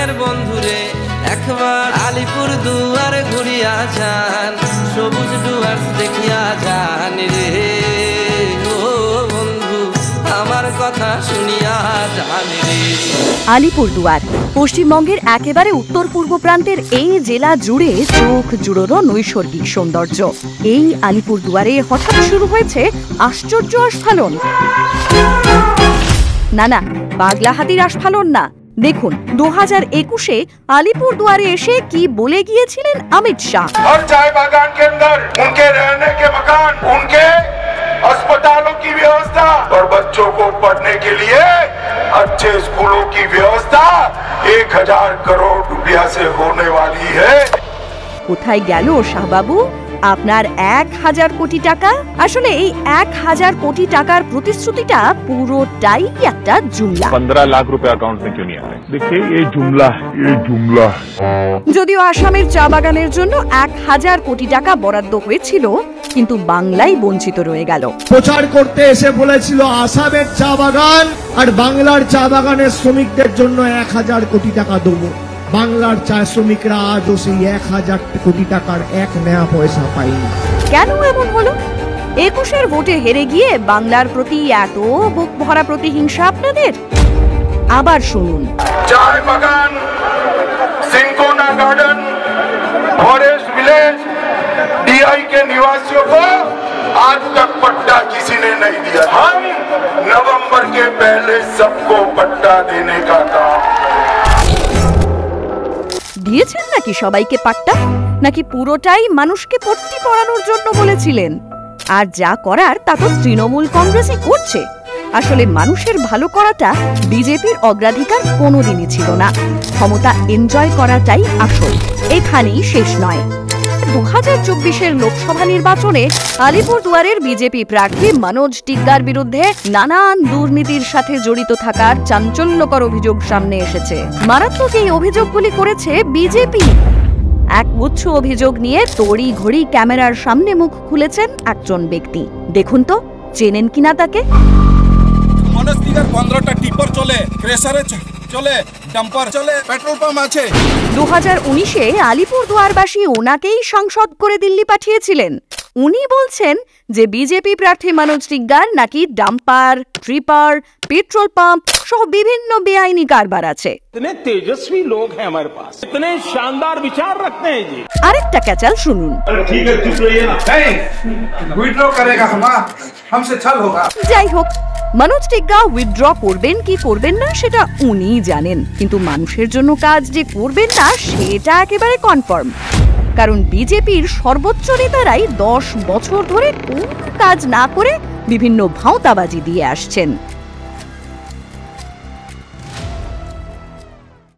প্রাণের বন্ধুরে একবার আলিপুর দুয়ার ঘুরিয়া যান, সবুজ ডুয়ার্স দেখিয়া যান রে ও বন্ধু, আমার কথা শুনিয়া যান রে। আলিপুরদুয়ার পশ্চিমবঙ্গের একেবারে উত্তর পূর্ব প্রান্তের এই জেলা জুড়ে চোখ জুড়োনো নৈসর্গিক সৌন্দর্য। এই আলিপুরদুয়ারে হঠাৎ শুরু হয়েছে আশ্চর্য আস্ফালন। না না, পাগলা হাতির আস্ফালন না। দেখুন 2021-এ আলিপুরদুয়ারে এসে কি বলে গিয়েছিলেন অমিত শাহ। हर चाय बागान के अंदर उनके रहने के मकान, उनके अस्पतालों की व्यवस्था और बच्चों को पढ़ने के लिए अच्छे स्कूलों की व्यवस्था 1000 करोड़ रुपया से होने वाली है। কোথায় গেল শাহবাবু আপনার 1000 কোটি টাকা? আসলে এই 1000 কোটি টাকার প্রতিশ্রুতিটা পুরোটাই একটা জুমলা। 15 লাখ রুপে অ্যাকাউন্ট में क्यों नहीं आ रहे? देखिए ये जुमला যদিও আসামের চা বাগানের জন্য 1000 কোটি টাকা বরাদ্দ হয়েছিল, কিন্তু বাংলায় বঞ্চিত রয়ে গেল। প্রচার করতে এসে বলেছিল আসামের চা বাগান আর বাংলার চা বাগানের শ্রমিকদের জন্য 1000 কোটি টাকা দেবো। বাংলার চা শ্রমিকরা আজও সেই 1000 কোটি টাকার এক নয়া পয়সা পায়নি। কেন এমন হলো? 21-এর ভোটে হেরে গিয়ে বাংলার প্রতি এত বুক ভরা প্রতিহিংসা আপনাদের? আবার শুনুন। चाय बागान, cinchona garden, forest village, DI के निवासियों को आज तक पट्टा किसी ने नहीं दिया। हम नवंबर के पहले सबको पट्टा देने का काम দিয়েছেন নাকি সবাইকে পাট্টা? নাকি পুরোটাই মানুষকে পট্টি পরানোর জন্য বলেছিলেন? আর যা করার তা তো তৃণমূল কংগ্রেসই করছে। আসলে মানুষের ভালো করাটা বিজেপির অগ্রাধিকার কোনোদিনই ছিল না। ক্ষমতা এনজয় করাটাই আসল। এখানেই শেষ নয়। 2024-এর লোকসভা নির্বাচনে আলিপুরদুয়ারের বিজেপি প্রার্থী মনোজ টিগ্গার বিরুদ্ধে নানান দুর্নীতির সাথে জড়িত থাকার চাঞ্চল্যকর অভিযোগ সামনে এসেছে। মারাত্মক এই অভিযোগগুলি করেছে বিজেপি। একগুচ্ছ অভিযোগ নিয়ে তড়ি ঘড়ি ক্যামেরার সামনে মুখ খুলেছেন একজন ব্যক্তি। দেখুন তো চেনেন কিনা তাকে। মনোজ টিগ্গার 15টা টিপার চলে, ক্রেশারে চলে, ডাম্পার চলে, পেট্রোল পাম্প আছে। 2019-এ আলিপুরদুয়ারবাসী ওনাকেই সাংসদ করে দিল্লি পাঠিয়েছিলেন। উনি বলছেন যে বিজেপি প্রার্থী মনোজ টিগ্গার নাকি ডাম্পার, ট্রিপার, পেট্রোল পাম্প সহ বিভিন্ন বেআইনি কারবার আছে। इतने तेजस्वी लोग हैं हमारे पास, इतने शानदार विचार रखते हैं जी। আরেকটা ক্যাচাল শুনুন। ठीक है, चुप रहिए ना। नहीं, विड्रॉ करेगा हमसे छल होगा। যাই হোক, মনোজ টিগ্গা উইথড্র করবেন কি করবেন না সেটা উনিই জানেন, কিন্তু মানুষের জন্য কাজ যে করবেন না সেটা একেবারে কনফার্ম। কারণ বিজেপির সর্বোচ্চ নেতারাই 10 বছর ধরে কোনো কাজ না করে বিভিন্ন ভাঁওতাবাজি দিয়ে আসছেন।